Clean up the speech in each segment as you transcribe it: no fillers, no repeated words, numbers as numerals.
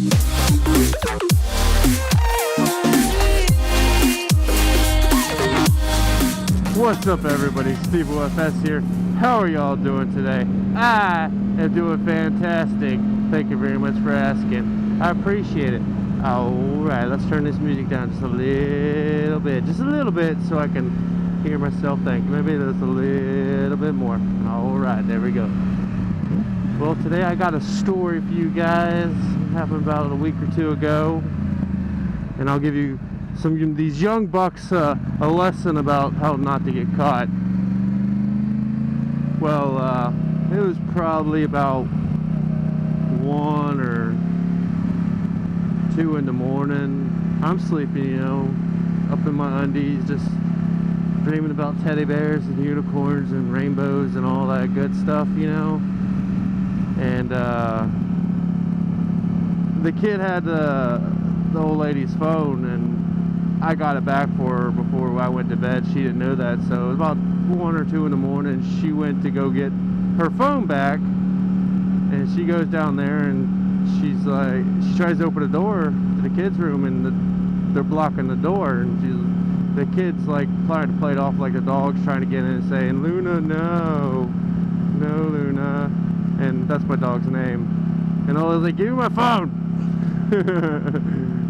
What's up, everybody? StevoFS here. How are y'all doing today? I am doing fantastic. Thank you very much for asking. I appreciate it. Alright, let's turn this music down just a little bit, so I can hear myself think. Maybe just a little bit more. Alright, there we go. Well, today I got a story for you guys. It happened about a week or two ago, and I'll give you these young bucks a lesson about how not to get caught. Well, it was probably about 1 or 2 in the morning. I'm sleeping, you know, up in my undies, just dreaming about teddy bears and unicorns and rainbows and all that good stuff, you know. And the kid had the old lady's phone, and I got it back for her before I went to bed. She didn't know that, so it was about 1 or 2 in the morning. She went to go get her phone back, and she goes down there, and she's like, she tries to open the door to the kids' room, and they're blocking the door, and the kid's like trying to play it off like the dog's trying to get in and saying, "Luna, no, no, Luna," and that's my dog's name. And I was like, "Give me my phone."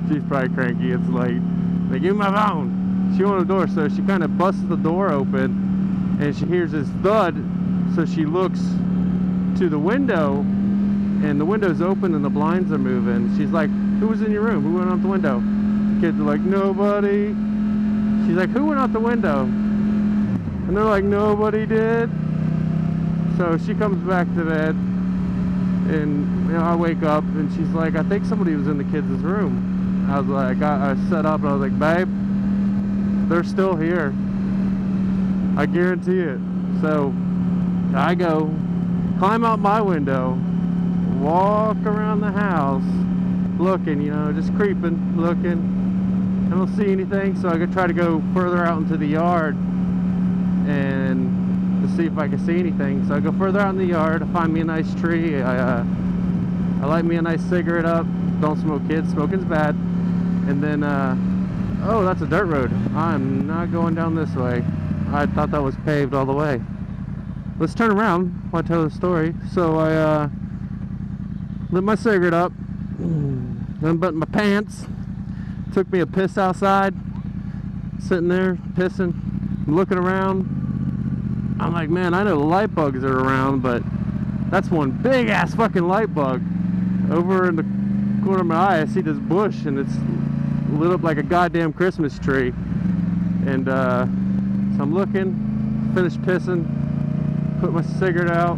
She's probably cranky. It's late. They give me my phone. She opened the door, so she kind of busts the door open, and she hears this thud. So she looks to the window, and the window's open, and the blinds are moving. She's like, "Who was in your room? Who went out the window?" The kids are like, "Nobody." She's like, "Who went out the window?" And they're like, "Nobody did." So she comes back to bed, and you know, I wake up, and she's like, "I think somebody was in the kids' room." I was like, I set up, and I was like, "Babe, they're still here. I guarantee it." So I go, climb out my window, walk around the house, looking, you know, just creeping, looking. I don't see anything, so I could try to go further out into the yard and to see if I can see anything. So I go further out in the yard, I find me a nice tree, I light me a nice cigarette up. Don't smoke, kids, smoking's bad. And then, oh, that's a dirt road. I'm not going down this way. I thought that was paved all the way. Let's turn around while I tell the story. So I lit my cigarette up, unbuttoned my pants, took me a piss outside, sitting there pissing, looking around. I'm like, man, I know the light bugs are around, but that's one big ass fucking light bug. Over in the corner of my eye, I see this bush, and it's lit up like a goddamn Christmas tree. And so I'm looking, finished pissing, put my cigarette out.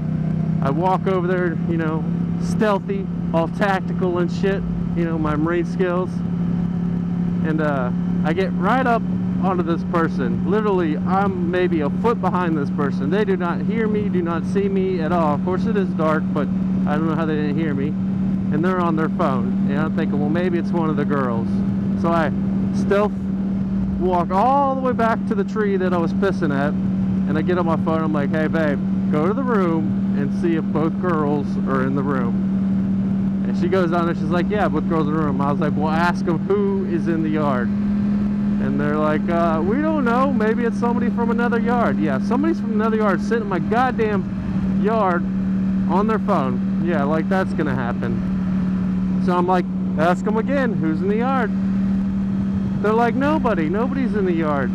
I walk over there, you know, stealthy, all tactical and shit, you know, my Marine skills. And I get right up onto this person. Literally, I'm maybe a foot behind this person. They do not hear me, do not see me at all. Of course, it is dark, but I don't know how they didn't hear me. And they're on their phone. And I'm thinking, well, maybe it's one of the girls. So I stealth walk all the way back to the tree that I was pissing at. And I get on my phone. I'm like, "Hey, babe, go to the room and see if both girls are in the room." And she goes down there. She's like, "Yeah, both girls in the room." I was like, "Well, ask them who is in the yard." And they're like, "We don't know. Maybe it's somebody from another yard." Yeah, somebody's from another yard sitting in my goddamn yard on their phone. Yeah, like that's gonna happen. So I'm like, ask them again, who's in the yard? They're like, nobody's in the yard.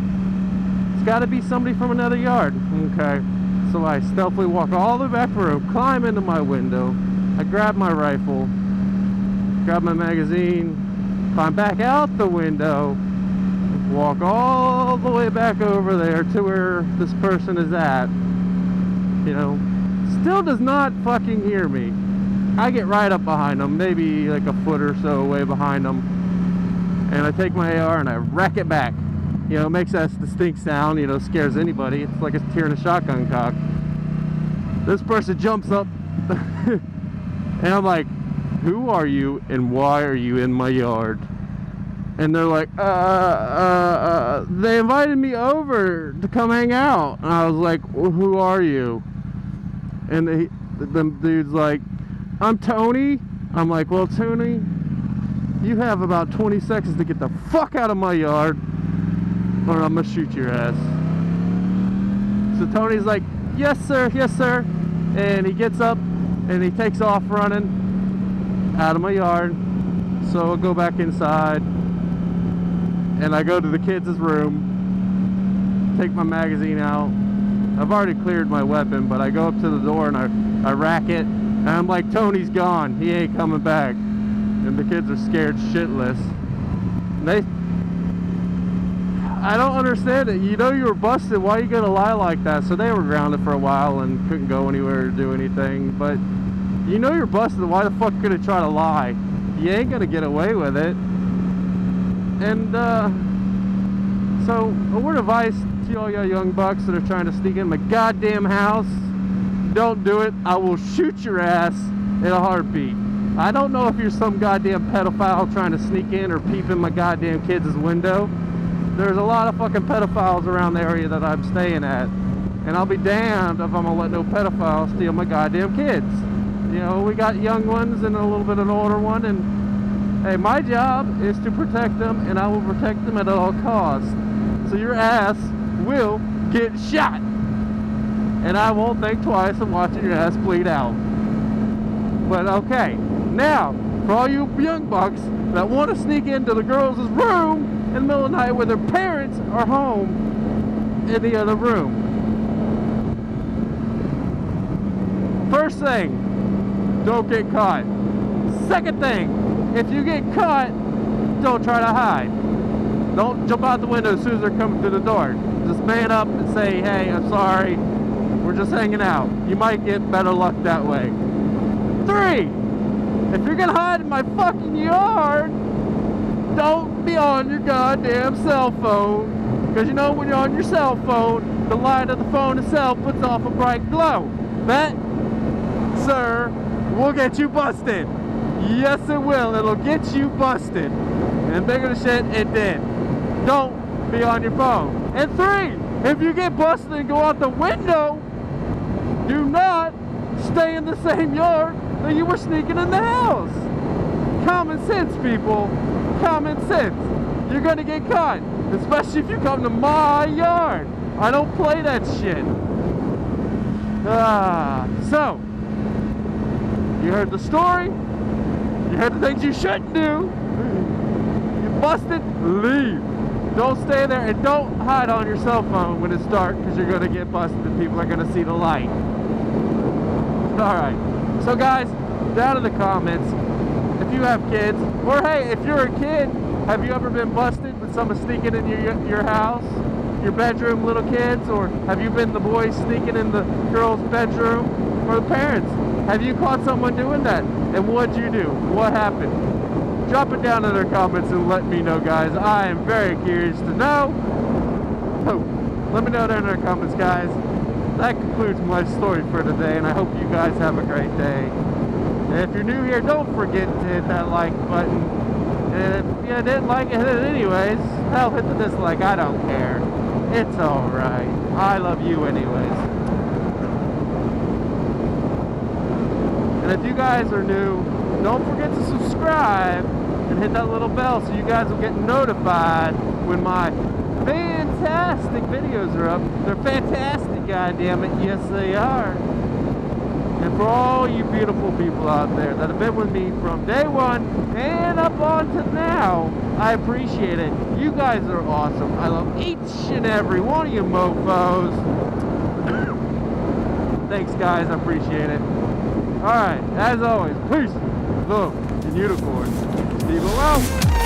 It's got to be somebody from another yard. Okay. So I stealthily walk all the way back to the room, climb into my window, I grab my rifle, grab my magazine, climb back out the window, walk all the way back over there to where this person is at. You know, still does not fucking hear me. I get right up behind them, maybe like a foot or so away behind them, and I take my AR and I rack it back. You know, it makes that distinct sound, you know, scares anybody. It's like it's tearing a shotgun cock. This person jumps up, and I'm like, "Who are you and why are you in my yard?" And they're like, they invited me over to come hang out. And I was like, "Well, who are you?" And the dude's like, "I'm Tony." I'm like, "Well, Tony, you have about 20 seconds to get the fuck out of my yard, or I'm gonna shoot your ass. So Tony's like, yes sir, and he gets up and he takes off running out of my yard. So I go back inside and I go to the kids' room, take my magazine out. I've already cleared my weapon, but I go up to the door and I rack it, and I'm like, Tony's gone, he ain't coming back. And the kids are scared shitless. And I don't understand it. You know you were busted, why are you gonna lie like that? So they were grounded for a while and couldn't go anywhere or do anything, but you know you're busted, why the fuck could you try to lie? You ain't gonna get away with it. And so a word of advice to all y'all young bucks that are trying to sneak in my goddamn house: don't do it. I will shoot your ass in a heartbeat. I don't know if you're some goddamn pedophile trying to sneak in or peep in my goddamn kids' window. There's a lot of fucking pedophiles around the area that I'm staying at, and I'll be damned if I'm gonna let no pedophile steal my goddamn kids. You know, we got young ones and a little bit of an older one, and hey, my job is to protect them, and I will protect them at all costs. So your ass will get shot, and I won't think twice of watching your ass bleed out. But okay, now for all you young bucks that want to sneak into the girls' room in the middle of the night where their parents are home in the other room. First thing, don't get caught. Second thing, if you get caught, don't try to hide. Don't jump out the window as soon as they're coming through the door. Just man up and say, hey, I'm sorry, we're just hanging out. You might get better luck that way. 3, if you're gonna hide in my fucking yard, don't be on your goddamn cell phone. Because you know when you're on your cell phone, the light of the phone itself puts off a bright glow. That, sir, will get you busted. Yes, it will. It'll get you busted. And bigger the shit, it did. Don't be on your phone. And 3, if you get busted and go out the window, do not stay in the same yard that you were sneaking in the house. Common sense, people. Common sense. You're gonna get caught, especially if you come to my yard. I don't play that shit. So you heard the story. You heard the things you shouldn't do. You busted, leave. Don't stay there, and don't hide on your cell phone when it's dark, because you're gonna get busted and people are gonna see the light. Alright, so guys, down in the comments, if you have kids, or hey, if you're a kid, have you ever been busted with someone sneaking in your house, your bedroom, little kids? Or have you been the boys sneaking in the girl's bedroom? Or the parents? Have you caught someone doing that? And what'd you do? What happened? Drop it down in their comments and let me know, guys. I am very curious to know. So, let me know down in their comments, guys. That concludes my story for today, and I hope you guys have a great day. And if you're new here, don't forget to hit that like button. And if you didn't like it, hit it anyways. Hell, hit the dislike, I don't care. It's alright. I love you anyways. And if you guys are new, don't forget to subscribe and hit that little bell so you guys will get notified when my fantastic videos are up. They're fantastic, goddammit. Yes, they are. And for all you beautiful people out there that have been with me from day one and up on to now, I appreciate it. You guys are awesome. I love each and every one of you mofos. Thanks, guys. I appreciate it. Alright, as always, peace, love, and unicorns. Steve out.